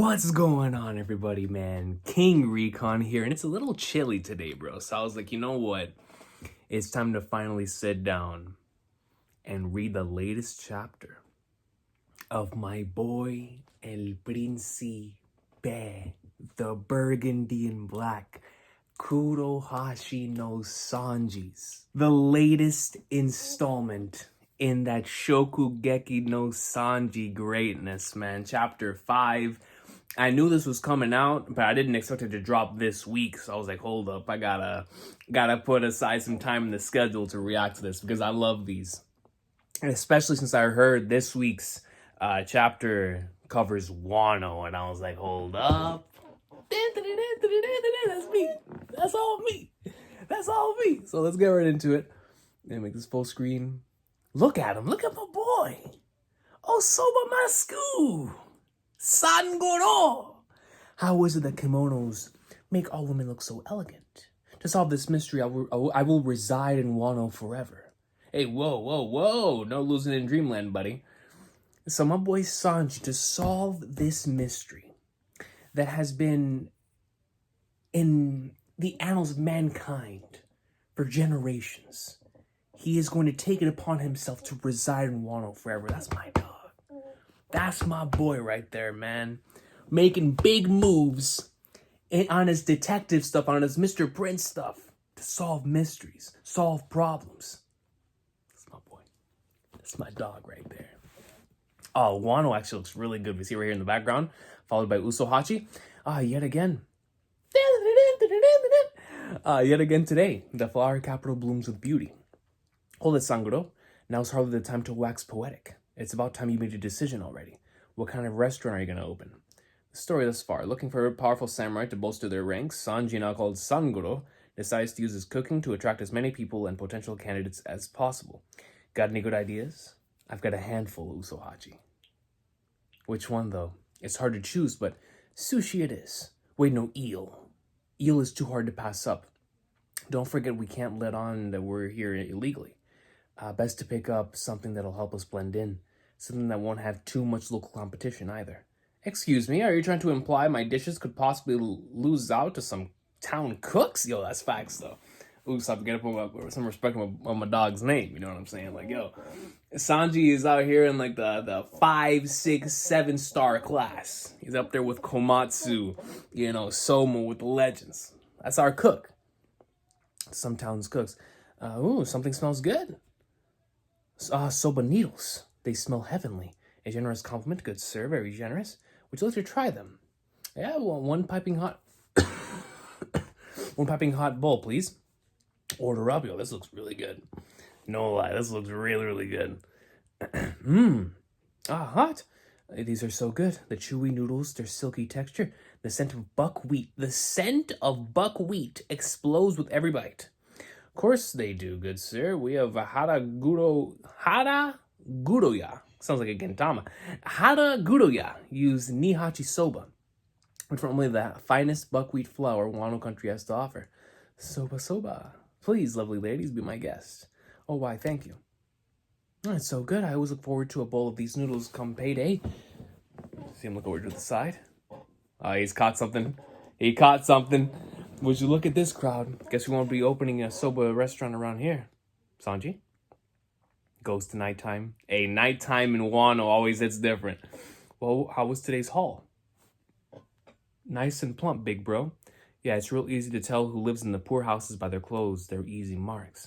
What's going on, everybody, man? King Recon here, and it's a little chilly today, bro. So I was like, you know what? It's time to finally sit down and read the latest chapter of my boy El Príncipe, the Burgundy and Black, Kurohashi no Sanji's, the latest installment in that Shokugeki no Sanji greatness, man. Chapter 5. I knew this was coming out, but I didn't expect it to drop this week. So I was like, hold up, I gotta put aside some time in the schedule to react to this because I love these. And especially since I heard this week's chapter covers Wano, and I was like, hold up. That's me. That's all me. That's all me. So let's get right into it. And make this full screen. Look at him. Look at my boy. Oh, Soba Masku. Sangoro! How is it that kimonos make all women look so elegant? To solve this mystery, I will reside in Wano forever. Hey, whoa. No losing in dreamland, buddy. So my boy Sanji, to solve this mystery that has been in the annals of mankind for generations, he is going to take it upon himself to reside in Wano forever. That's my dog. That's my boy right there, man. Making big moves on his detective stuff, on his Mr. Prince stuff, to solve mysteries, solve problems. That's my boy. That's my dog right there. Oh, Wano actually looks really good. We see right here in the background, followed by Usohachi. Yet again. Yet again today, the flower capital blooms with beauty. Hold it, Sanguro. Now's hardly the time to wax poetic. It's about time you made a decision already. What kind of restaurant are you going to open? The story thus far. Looking for a powerful samurai to bolster their ranks, Sanji, now called Sanguro, decides to use his cooking to attract as many people and potential candidates as possible. Got any good ideas? I've got a handful, Usohachi. Which one, though? It's hard to choose, but sushi it is. Wait, no, eel. Eel is too hard to pass up. Don't forget we can't let on that we're here illegally. Best to pick up something that'll help us blend in. Something that won't have too much local competition either. Excuse me, are you trying to imply my dishes could possibly lose out to some town cooks? Yo, that's facts, though. Oops, I have to get up with some respect on my dog's name, you know what I'm saying? Like, yo, Sanji is out here in like the 5, 6, 7-star class. He's up there with Komatsu, Soma with the legends. That's our cook. Some towns cooks. Something smells good. Soba needles. They smell heavenly. A generous compliment, good sir, very generous. Would you like to try them? Yeah, well, one piping hot bowl, please. Order up, yo, this looks really good. No lie, this looks really, really good. Hot. These are so good. The chewy noodles, their silky texture, the scent of buckwheat. The scent of buckwheat explodes with every bite. Of course they do, good sir. We have Hara Guroya. Sounds like a Gintama. Hara Guroya use Nihachi soba, which from only the finest buckwheat flour Wano country has to offer. Soba. Please, lovely ladies, be my guest. Oh, why, thank you. Oh, it's so good. I always look forward to a bowl of these noodles come payday. See him look over to the side. He's caught something. He caught something. Would you look at this crowd? Guess we won't be opening a soba restaurant around here. Sanji? Goes to nighttime. Hey, nighttime in Wano always hits different. Well, how was today's haul? Nice and plump, big bro. Yeah, it's real easy to tell who lives in the poor houses by their clothes. They're easy marks.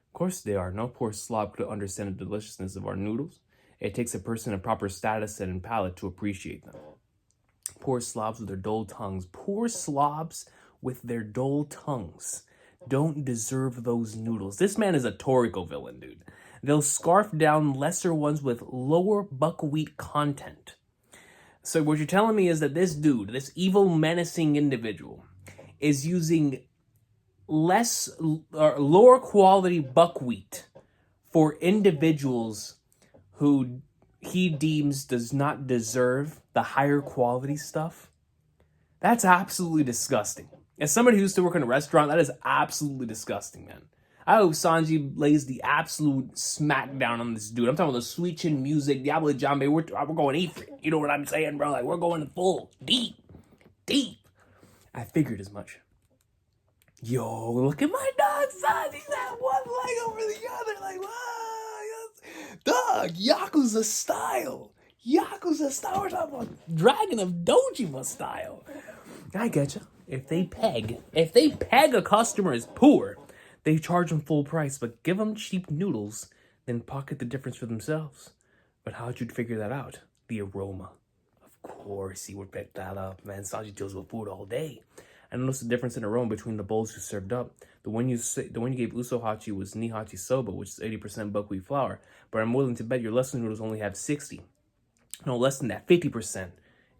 Of course they are. No poor slob could understand the deliciousness of our noodles. It takes a person of proper status and palate to appreciate them. Poor slobs with their dull tongues. Poor slobs with their dull tongues don't deserve those noodles. This man is a Toriko villain, dude. They'll scarf down lesser ones with lower buckwheat content. So what you're telling me is that this dude, this evil, menacing individual, is using lower quality buckwheat for individuals who he deems does not deserve the higher quality stuff. That's absolutely disgusting. As somebody who used to work in a restaurant, that is absolutely disgusting, man. I hope Sanji lays the absolute smackdown on this dude. I'm talking about the sweet chin music, Diablo Jambe. We're going Ifrit. You know what I'm saying, bro? Like, we're going full deep, deep. I figured as much. Yo, look at my dog, Sanji. He's got one leg over the other. Like, wow, dog, Yakuza style. Yakuza style. We're talking about Dragon of Dojima style. I get you. If they peg a customer as poor, they charge them full price, but give them cheap noodles, then pocket the difference for themselves. But how'd you figure that out? The aroma. Of course he would pick that up, man. Sanji deals with food all day. I noticed the difference in aroma between the bowls you served up. The one you gave Usohachi was Nihachi soba, which is 80% buckwheat flour. But I'm willing to bet your lesson noodles only have 60. No, less than that, 50%.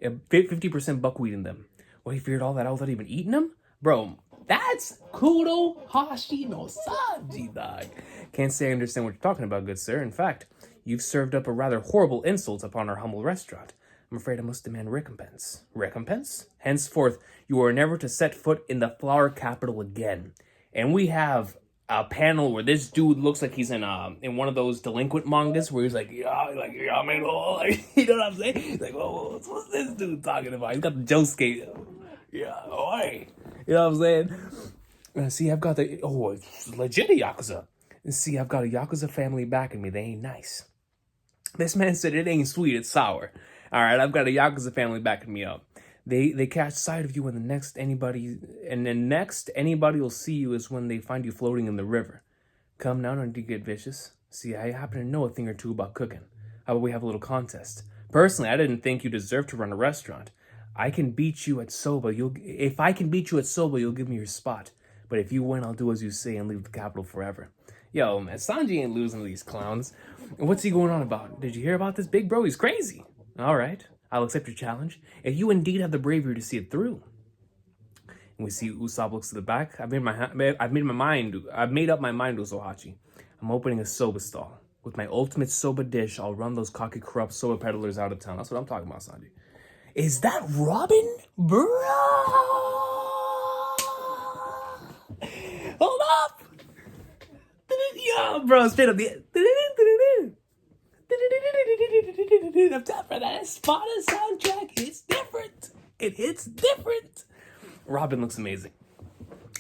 50% buckwheat in them. Well, he figured all that out without even eating them? Bro, that's Kudo Hashi no Sanji, dog. Can't say I understand what you're talking about, good sir. In fact, you've served up a rather horrible insult upon our humble restaurant. I'm afraid I must demand recompense. Recompense? Henceforth, you are never to set foot in the flower capital again. And we have a panel where this dude looks like he's in one of those delinquent mangas where he's like, yeah, man, oh, like, you know what I'm saying? He's like, oh, what's this dude talking about? He's got the Josuke. Yeah, oi. You know what I'm saying? See, I've got it's legit a Yakuza. See, I've got a Yakuza family backing me. They ain't nice. This man said it ain't sweet, it's sour. All right, I've got a Yakuza family backing me up. They catch sight of you when the next anybody will see you is when they find you floating in the river. Come now, don't you get vicious. See, I happen to know a thing or two about cooking. How about we have a little contest? Personally, I didn't think you deserved to run a restaurant. I can beat you at soba. If I can beat you at soba, you'll give me your spot. But if you win, I'll do as you say and leave the capital forever. Yo, man, Sanji ain't losing to these clowns. What's he going on about? Did you hear about this big bro? He's crazy. All right, I'll accept your challenge if you indeed have the bravery to see it through. And we see Usopp looks to the back. I've made up my mind, Usohachi. I'm opening a soba stall. With my ultimate soba dish, I'll run those cocky corrupt soba peddlers out of town. That's what I'm talking about, Sanji. Is that Robin? Bro! Hold up! Yo, bro, straight up the... I'm telling you, that Sparta soundtrack, it's different. It hits different. Robin looks amazing.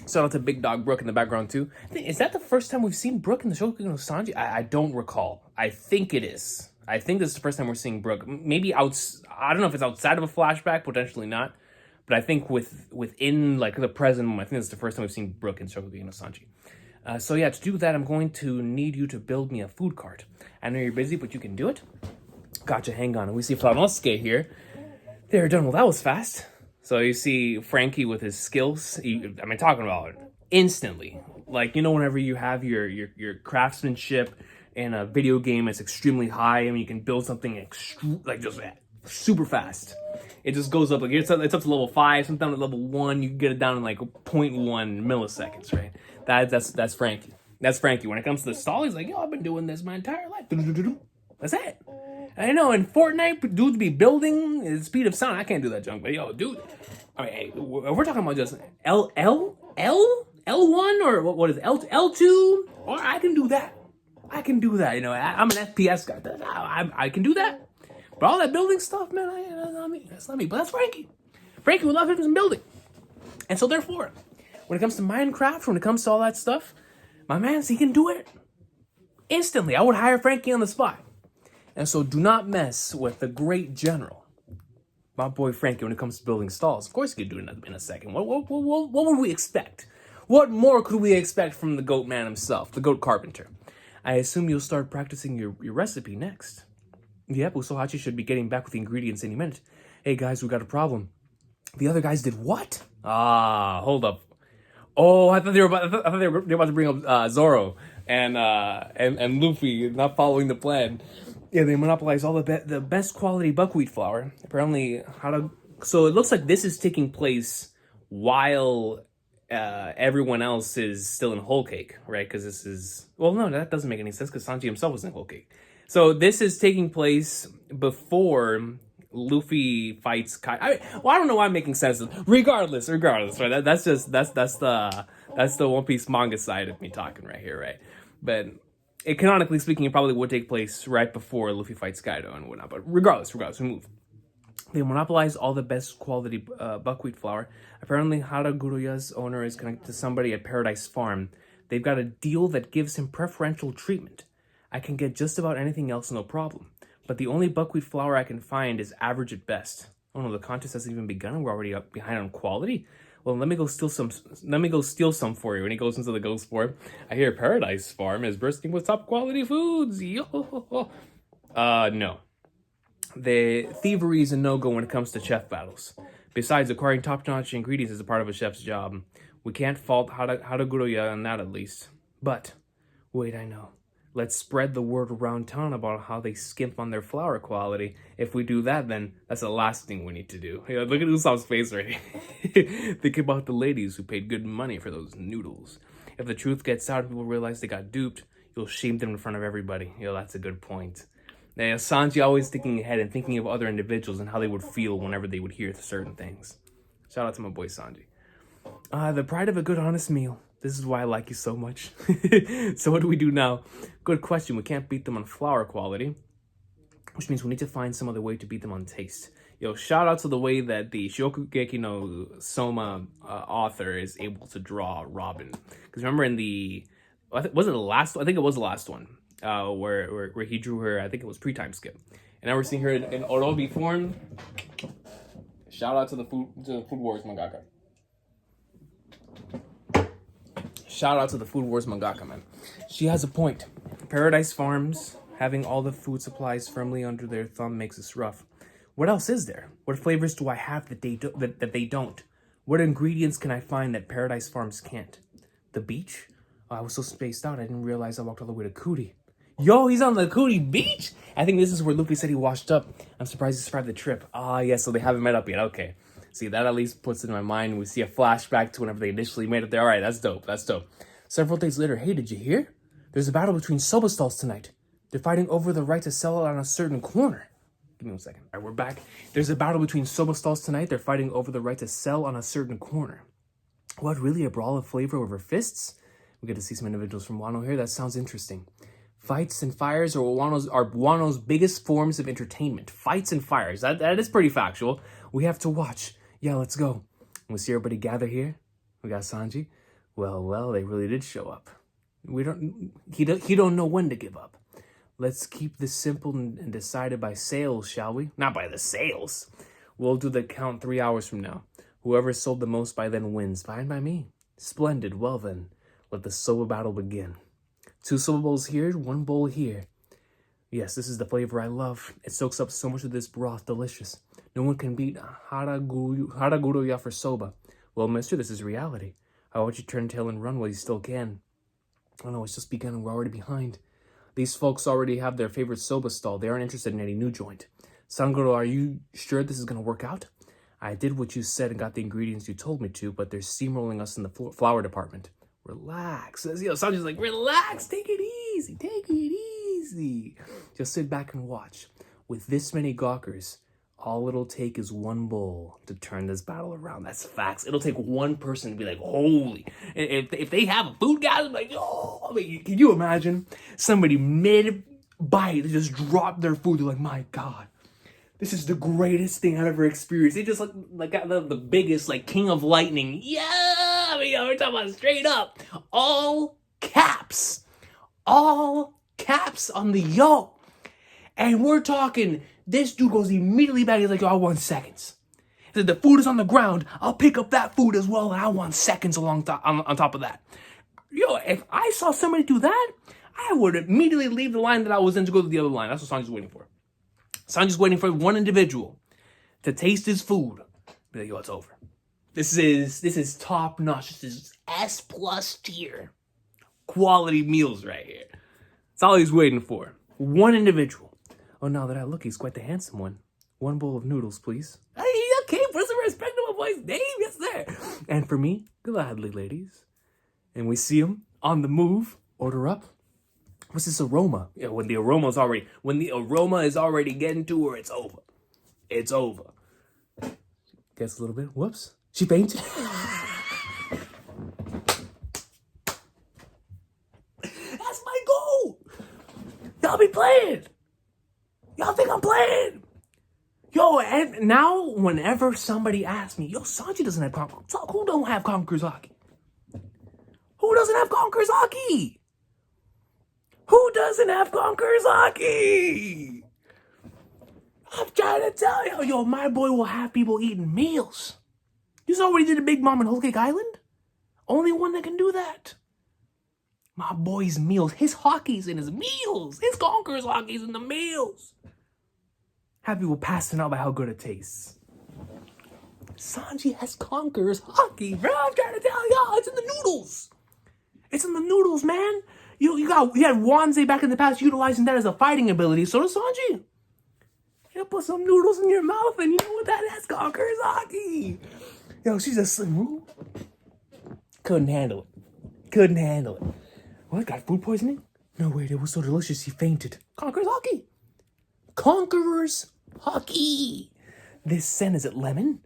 Shout out to Big Dog Brook in the background too. Is that the first time we've seen Brook in the Shokugeki no Sanji? I don't recall. I think it is. I think this is the first time we're seeing Brook. Maybe I don't know if it's outside of a flashback, potentially not. But I think within like the present moment, I think this is the first time we've seen Brook in Shokugeki no Sanji. So yeah, to do that, I'm going to need you to build me a food cart. I know you're busy, but you can do it. Gotcha, hang on. And we see Flanosuke here. They're done. Well, that was fast. So you see Frankie with his skills. Talking about it instantly. Like, you know, whenever you have your craftsmanship in a video game, it's extremely high. I mean, you can build something just super fast. It just goes up. Like it's up to level 5. Sometimes down to level 1. You can get it down in like 0.1 milliseconds, right? That's Frankie. That's Frankie. When it comes to the stall, he's like, yo, I've been doing this my entire life. That's it. I know in Fortnite, dudes be building at the speed of sound. I can't do that junk, but yo, dude. I mean, hey, we're talking about just L1 or what is it? L2? Or I can do that. You know, I'm an FPS guy. I can do that. But all that building stuff, man, that's not me. But that's Frankie. Frankie would love him some building. And so therefore, when it comes to Minecraft, when it comes to all that stuff, my man, he can do it instantly. I would hire Frankie on the spot. And so do not mess with the great general, my boy Frankie, when it comes to building stalls. Of course he could do it in a second. What would we expect? What more could we expect from the goat man himself, the goat carpenter? I assume you'll start practicing your recipe next. Yep, Usohachi should be getting back with the ingredients any minute. Hey guys, we got a problem. The other guys did what? Hold up. Oh, I thought they were about to bring up Zoro and Luffy not following the plan. Yeah, they monopolize all the best quality buckwheat flour. Apparently, so it looks like this is taking place while everyone else is still in Whole Cake, right? Because this is... Well, no, that doesn't make any sense because Sanji himself was in Whole Cake. So this is taking place before Luffy fights Kai. I don't know why I'm making sense. Regardless, right? That's That's the One Piece manga side of me talking right here, right? But it, canonically speaking, it probably would take place right before Luffy fights Kaido and whatnot. But regardless, we move. They monopolize all the best quality buckwheat flour. Apparently, Haraguroya's owner is connected to somebody at Paradise Farm. They've got a deal that gives him preferential treatment. I can get just about anything else, no problem. But the only buckwheat flour I can find is average at best. Oh no, the contest hasn't even begun and we're already up behind on quality? Well, let me go steal some for you. When he goes into the ghost form, I hear Paradise Farm is bursting with top quality foods. Yo. No. The thievery is a no-go when it comes to chef battles. Besides, acquiring top-notch ingredients is a part of a chef's job. We can't fault Haraguroya on that, at least. But, wait, I know. Let's spread the word around town about how they skimp on their flour quality. If we do that, then that's the last thing we need to do. You know, look at Usopp's face right here. Think about the ladies who paid good money for those noodles. If the truth gets out and people realize they got duped, you'll shame them in front of everybody. You know, that's a good point. Now, Sanji always thinking ahead and thinking of other individuals and how they would feel whenever they would hear certain things. Shout out to my boy Sanji. The pride of a good, honest meal. This is why I like you so much. So what do we do now? Good question. We can't beat them on flour quality, which means we need to find some other way to beat them on taste. Yo, shout out to the way that the Shokugeki no Soma author is able to draw Robin. Because remember in the... Was it the last one? I think it was the last one. Where he drew her, I think it was pre-time skip. And now we're seeing her in Orobi form. Shout out to the Food Wars mangaka. Shout out to the Food Wars mangaka, man. She has a point. Paradise Farms, having all the food supplies firmly under their thumb makes us rough. What else is there? What flavors do I have that they don't? What ingredients can I find that Paradise Farms can't? The beach? Oh, I was so spaced out, I didn't realize I walked all the way to Cootie. Yo, he's on the Cootie Beach? I think this is where Luffy said he washed up. I'm surprised he survived the trip. Ah, yes, so they haven't met up yet. Okay. See, that at least puts it in my mind. We see a flashback to whenever they initially made it there. All right, that's dope. That's dope. Several days later, hey, did you hear? There's a battle between soba stalls tonight. They're fighting over the right to sell it on a certain corner. Give me 1 second. All right, we're back. There's a battle between soba stalls tonight. They're fighting over the right to sell on a certain corner. What, really? A brawl of flavor over fists? We get to see some individuals from Wano here. That sounds interesting. Fights and fires are Wano's biggest forms of entertainment. Fights and fires. That is pretty factual. We have to watch. Yeah, let's go. We see everybody gather here. We got Sanji. Well, they really did show up. He don't know when to give up. Let's keep this simple and decided by sales, shall we? Not by the sales. We'll do the count 3 hours from now. Whoever sold the most by then wins. Fine by me. Splendid. Well then, let the soba battle begin. 2 soba bowls here, 1 bowl here. Yes, this is the flavor I love. It soaks up so much of this broth. Delicious. No one can beat Haraguroya for soba. Well, mister, this is reality. I want you to turn tail and run while you still can. Oh no, it's just begun and we're already behind. These folks already have their favorite soba stall. They aren't interested in any new joint. Sangoro, are you sure this is going to work out? I did what you said and got the ingredients you told me to, but they're steamrolling us in the flour department. Relax. Sanji's like, relax, take it easy. Just sit back and watch. With this many gawkers, all it'll take is 1 bowl to turn this battle around. That's facts. It'll take 1 person to be like, holy. If they have a food guy, I'm like, oh, I mean, can you imagine somebody mid-bite just drop their food? They're like, my God, this is the greatest thing I've ever experienced. They just like got the biggest, like, king of lightning. Yeah, I mean, we're talking about straight up. All caps on the yo. And we're talking, this dude goes immediately back. He's like, yo, I want seconds. He said, the food is on the ground. I'll pick up that food as well. And I want seconds on top of that. Yo, if I saw somebody do that, I would immediately leave the line that I was in to go to the other line. That's what Sanji's waiting for. Sanji's waiting for 1 individual to taste his food. Be like, yo, it's over. This is top notch. This is S+ tier quality meals right here. That's all he's waiting for. 1 individual. Oh, now that I look, he's quite the handsome one. 1 bowl of noodles, please. Hey, okay, put some respect to my boy's name. Yes, sir. And for me, gladly, ladies. And we see him on the move. Order up. What's this aroma? Yeah, when the aroma is already getting to her, it's over. It's over. Guess a little bit. Whoops. She fainted. Y'all be playing. Y'all think I'm playing. Yo, and now whenever somebody asks me, yo, Sanji doesn't have Conqueror's. Who don't have Conqueror's Haki? Who doesn't have Conqueror's Haki? Who doesn't have Conqueror's Haki? I'm trying to tell you, yo, my boy will have people eating meals. You saw what he did to Big Mom in Whole Cake Island? Only one that can do that. My boy's meals, his Haki's in his meals. His Conqueror's Haki's in the meals. Have people passing out by how good it tastes. Sanji has Conqueror's Haki, bro. I'm trying to tell y'all, it's in the noodles. It's in the noodles, man. You had Wanze back in the past utilizing that as a fighting ability. So does Sanji. You put some noodles in your mouth and you know what that is? Conqueror's Haki. Yo, she's a slim. Couldn't handle it. Couldn't handle it. What, got food poisoning? No, wait, it was so delicious he fainted. Conqueror's Haki. Conqueror's Haki. This scent, is it lemon?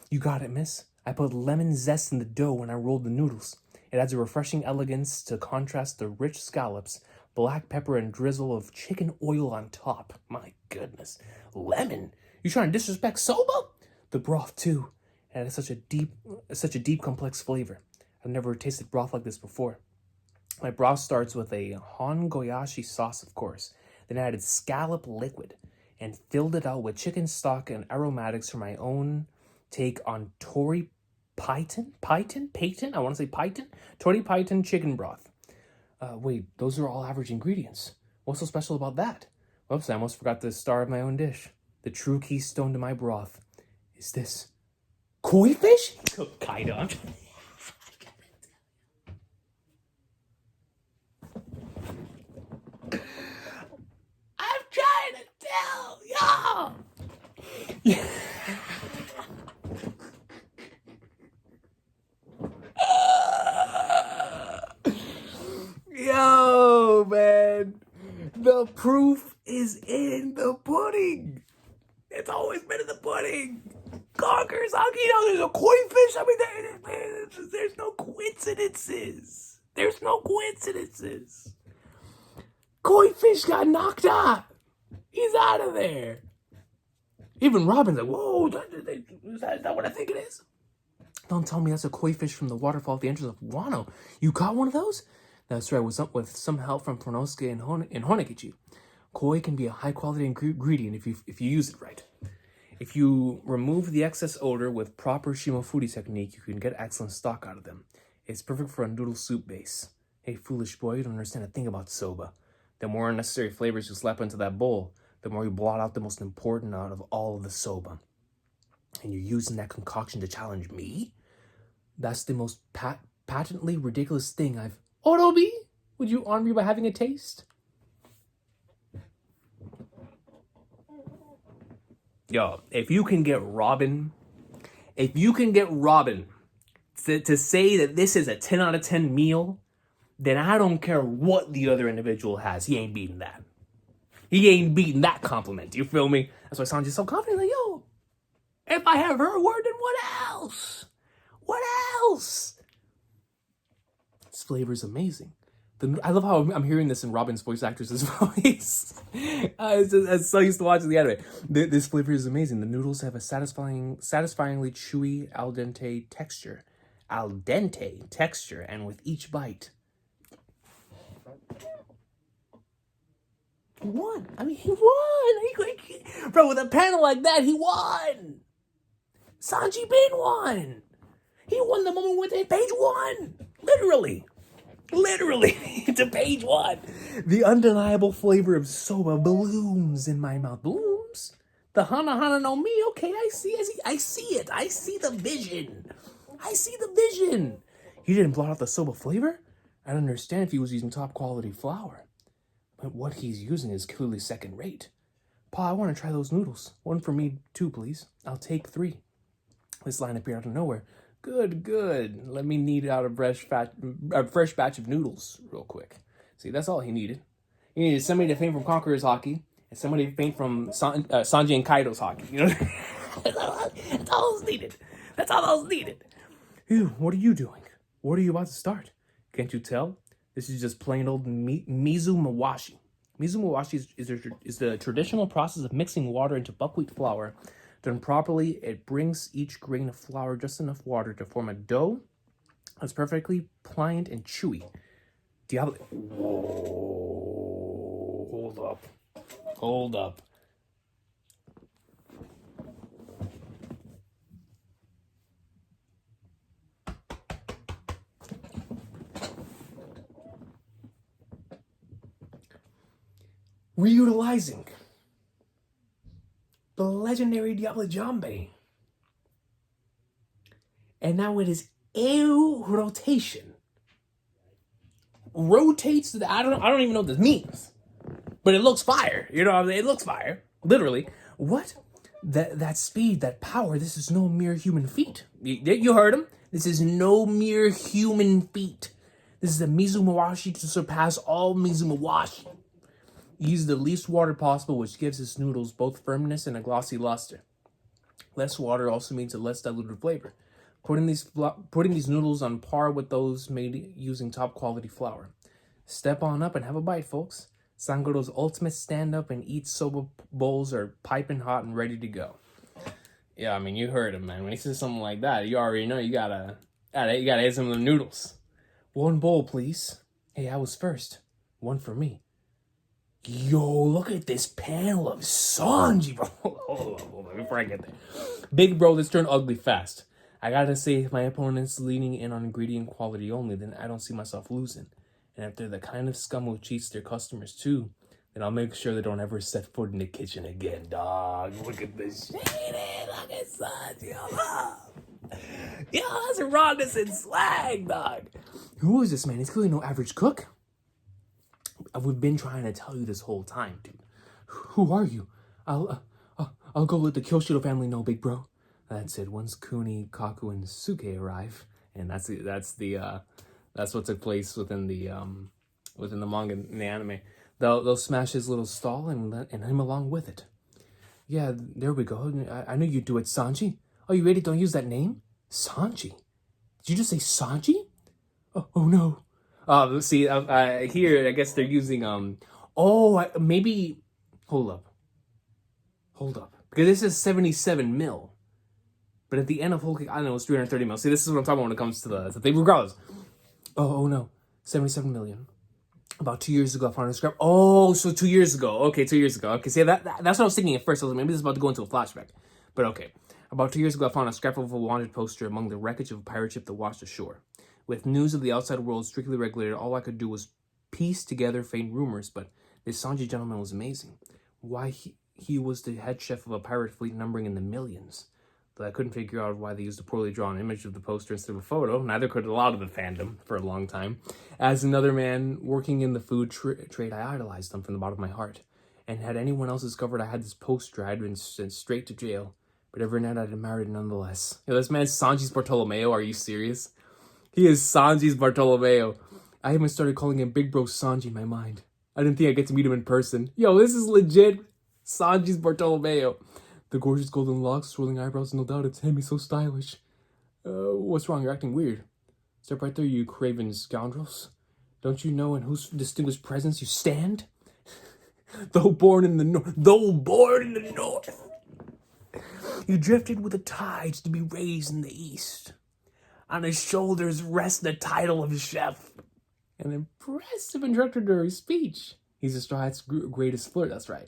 You got it, miss. I put lemon zest in the dough when I rolled the noodles. It adds a refreshing elegance to contrast the rich scallops, black pepper, and drizzle of chicken oil on top. My goodness. Lemon? You trying to disrespect soba? The broth, too. It has such a deep, complex flavor. I've never tasted broth like this before. My broth starts with a hongoyashi sauce, of course. Then I added scallop liquid and filled it out with chicken stock and aromatics for my own take on tori python? I want to say python? Tori python chicken broth. Wait, those are all average ingredients. What's so special about that? Whoops, I almost forgot the star of my own dish. The true keystone to my broth is this. Koi fish? Kind of. I'm trying to tell y'all. Yo, man. The proof is in the pudding. It's always been in the pudding. Conqueror's Haki, there's a koi fish. I mean, there's no coincidences. There's no coincidences. Koi fish got knocked out. He's out of there. Even Robin's like, whoa, is that what I think it is? Don't tell me that's a koi fish from the waterfall at the entrance of Wano. You caught one of those? That's right, with some help from Pronosuke and Honekichi. Koi can be a high-quality ingredient if you use it right. If you remove the excess odor with proper shimofude technique, you can get excellent stock out of them. It's perfect for a noodle soup base. Hey, foolish boy, you don't understand a thing about soba. The more unnecessary flavors you slap into that bowl, the more you blot out the most important out of all of the soba. And you're using that concoction to challenge me? That's the most patently ridiculous thing I've... Orobi, would you honor me by having a taste? Yo, if you can get Robin to say that this is a 10 out of 10 meal, then I don't care what the other individual has. He ain't beating that. He ain't beating that compliment. You feel me? That's why Sanji's so confident. Like, yo, if I have her word, then what else? What else? This flavor is amazing. I love how I'm hearing this in Robin's voice actress's voice. I so used to watching the anime. This flavor is amazing. The noodles have a satisfyingly chewy al dente texture. Al dente texture, and with each bite. He won. I mean, he won. Bro, with a panel like that, he won. Sanji Bin won. He won the moment with page 1. Literally, to page 1. The undeniable flavor of soba blooms in my mouth. Blooms? The hana hana no mi? Okay, I see it. I see the vision. He didn't blot out the soba flavor? I don't understand if he was using top quality flour. But what he's using is clearly second rate. Pa, I want to try those noodles. One for me too, please. I'll take 3. This line appeared out of nowhere. Good. Let me knead out a fresh batch of noodles real quick. See, that's all he needed. He needed somebody to faint from Conqueror's Haki and somebody to faint from Sanji and Kaido's Haki. You know, that's all those needed. Ew, what are you doing? What are you about to start? Can't you tell? This is just plain old Mizu Mawashi. Mizumawashi is the traditional process of mixing water into buckwheat flour. Done properly, it brings each grain of flour just enough water to form a dough that's perfectly pliant and chewy. Diablo. Whoa. Hold up. Hold up. Reutilizing the legendary Diablo Jambe. And now it is ew rotation. Rotates the I don't even know what this means. But it looks fire. You know what I mean? It looks fire. Literally. What? That speed, that power, this is no mere human feat. You heard him. This is no mere human feat. This is a Mizumawashi to surpass all Mizumawashi. Use the least water possible, which gives his noodles both firmness and a glossy luster. Less water also means a less diluted flavor. Putting these noodles on par with those made using top quality flour. Step on up and have a bite, folks. Sangodo's ultimate stand-up and eat soba bowls are piping hot and ready to go. Yeah, I mean, you heard him, man. When he says something like that, you already know you gotta hit some of the noodles. One bowl, please. Hey, I was first. One for me. Yo, look at this panel of Sanji, bro. Hold on, before I get there. Big bro, this turned ugly fast. I gotta say, if my opponent's leaning in on ingredient quality only, then I don't see myself losing. And if they're the kind of scum who cheats their customers too, then I'll make sure they don't ever set foot in the kitchen again, dog. Look at this shit. Look at Sanji. Yo, that's rawness and swag, dog. Who is this man? He's clearly no average cook. We've been trying to tell you this whole time, dude. Who are you? I'll go let the Kyoshido family know, big bro. That's it. Once Kuni, Kaku, and Suke arrive, and that's what took place within the manga and the anime. They'll smash his little stall and him along with it. Yeah, there we go. I knew you'd do it, Sanji. Oh, you really don't use that name, Sanji? Did you just say Sanji? Oh no. See, here, I guess they're using, maybe, hold up. Because this is 77 mil. But at the end of Whole Cake Island, it was 330 mil. See, this is what I'm talking about when it comes to the thing. Regardless. Oh no. 77 million. About 2 years ago, I found a scrap. Oh, so 2 years ago. Okay, 2 years ago. Okay, see, that's what I was thinking at first. I was like, maybe this is about to go into a flashback. But okay. About 2 years ago, I found a scrap of a wanted poster among the wreckage of a pirate ship that washed ashore. With news of the outside world strictly regulated, all I could do was piece together faint rumors, but this Sanji gentleman was amazing. Why he was the head chef of a pirate fleet numbering in the millions. But I couldn't figure out why they used a poorly drawn image of the poster instead of a photo. Neither could a lot of the fandom for a long time. As another man working in the food trade, I idolized them from the bottom of my heart. And had anyone else discovered I had this poster, I'd been sent straight to jail. But every night I'd admired it nonetheless. Yo, this man's Sanji's Bartolomeo. Are you serious? He is Sanji's Bartolomeo. I even started calling him Big Bro Sanji in my mind. I didn't think I'd get to meet him in person. Yo, this is legit Sanji's Bartolomeo. The gorgeous golden locks, swirling eyebrows, no doubt it's him. He's so stylish. What's wrong? You're acting weird. Step right there, you craven scoundrels. Don't you know in whose distinguished presence you stand? Though born in the north, you drifted with the tides to be raised in the east. On his shoulders rests the title of chef. An impressive introductory speech. He's Astra's greatest flirt. That's right.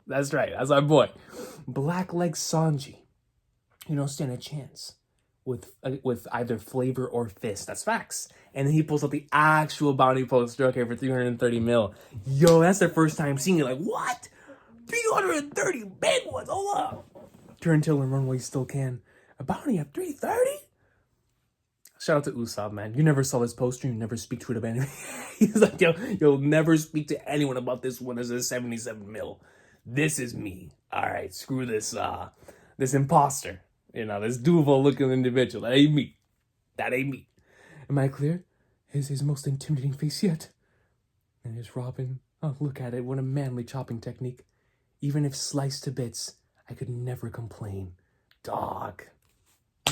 That's our boy. Black-leg Sanji. You don't stand a chance with either flavor or fist. That's facts. And then he pulls out the actual bounty poster, okay, for 330 mil. Yo, that's their first time seeing it. Like, what? 330 big ones. Hold up. Turn, tail, and run while you still can. A bounty of 330? Shout out to Usopp, man. You never saw this poster. You never speak to it about anything. He's like, yo, you'll never speak to anyone about this one. This is 77 mil. This is me. All right, screw this imposter. You know, this Duval-looking individual. That ain't me. Am I clear? His most intimidating face yet. And here's Robin. Oh, look at it. What a manly chopping technique. Even if sliced to bits, I could never complain. Dog.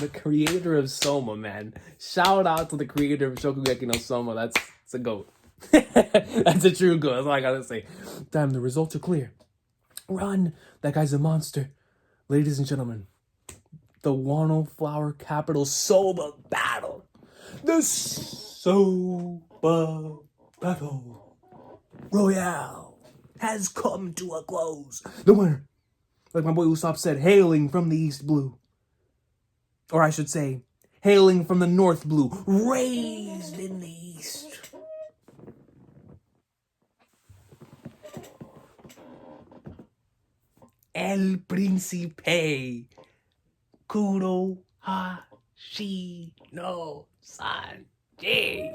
The creator of Soma, man. Shout out to the creator of Shokugeki no Soma. That's a goat. That's a true goal. That's all I gotta say. Damn, the results are clear. Run! That guy's a monster. Ladies and gentlemen, the Wano Flower Capital Soba Battle. The Soba Battle Royale has come to a close. The winner, like my boy Usopp said, hailing from the East Blue. Or I should say, hailing from the North Blue, raised in the East. El Príncipe Kuro Hashi no Sanji.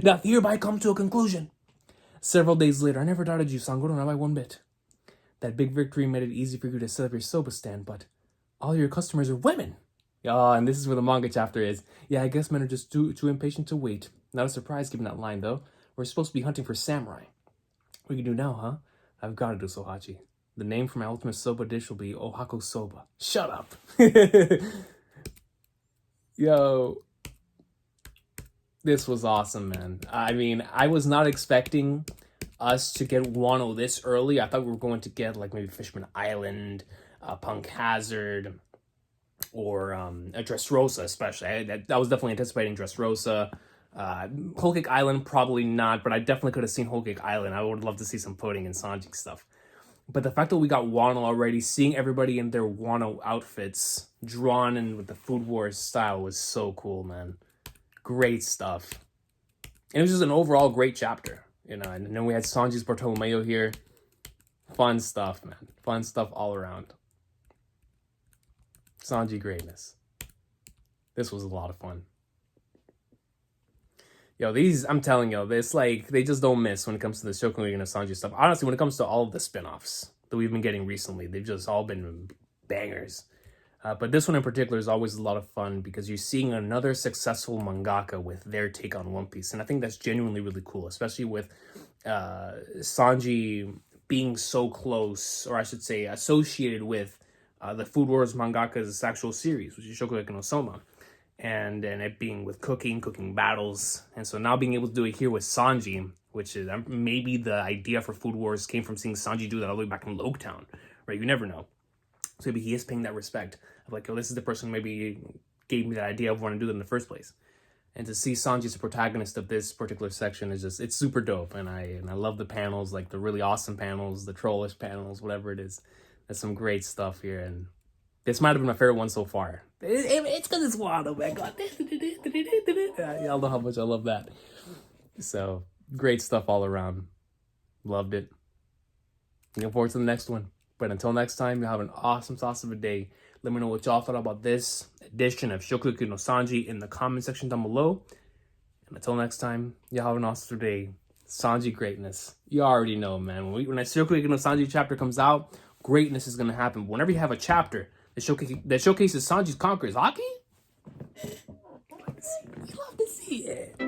Now, hereby come to a conclusion. Several days later, I never doubted you, Sangoro, not by one bit. That big victory made it easy for you to set up your soba stand, but all your customers are women. Oh, and this is where the manga chapter is. Yeah, I guess men are just too impatient to wait. Not a surprise given that line, though. We're supposed to be hunting for samurai. What can you do now, huh? I've got to do Sohachi. The name for my ultimate soba dish will be Ohako Soba. Shut up. Yo. This was awesome, man. I mean, I was not expecting us to get Wano this early. I thought we were going to get like maybe Fishman Island, Punk Hazard, or Dressrosa especially. I was definitely anticipating Dressrosa. Whole Cake Island, probably not, but I definitely could have seen Whole Cake Island. I would love to see some pudding and Sanji stuff. But the fact that we got Wano already, seeing everybody in their Wano outfits, drawn in with the Food Wars style was so cool, man. Great stuff. And it was just an overall great chapter, you know. And then we had Sanji's Bartolomeo here. Fun stuff, man. Fun stuff all around. Sanji greatness. This was a lot of fun. Yo, these, I'm telling you, it's like, they just don't miss when it comes to the Shokugeki and Sanji stuff. Honestly, when it comes to all of the spin-offs that we've been getting recently, they've just all been bangers. But this one in particular is always a lot of fun because you're seeing another successful mangaka with their take on One Piece. And I think that's genuinely really cool, especially with Sanji being so close, or I should say associated with the Food Wars mangaka's actual series, which is Shokugeki no Soma. And it being with cooking battles. And so now being able to do it here with Sanji, which is maybe the idea for Food Wars came from seeing Sanji do that all the way back in Loketown, right? You never know. So maybe he is paying that respect of like, oh, this is the person who maybe gave me that idea of wanting to do that in the first place. And to see Sanji as the protagonist of this particular section is just, it's super dope. And I love the panels, like the really awesome panels, the trollish panels, whatever it is. There's some great stuff here. And this might have been my favorite one so far. It's because it's Wano, man. Y'all know how much I love that. So, great stuff all around. Loved it. Looking forward to the next one. But until next time, you have an awesome of a day. Let me know what y'all thought about this edition of Shokugeki no Sanji in the comment section down below. And until next time, y'all have an awesome day. Sanji greatness. You already know, man. When that Shokugeki no Sanji chapter comes out, greatness is going to happen. Whenever you have a chapter that showcases Sanji's conquerors, Haki? You love to see it.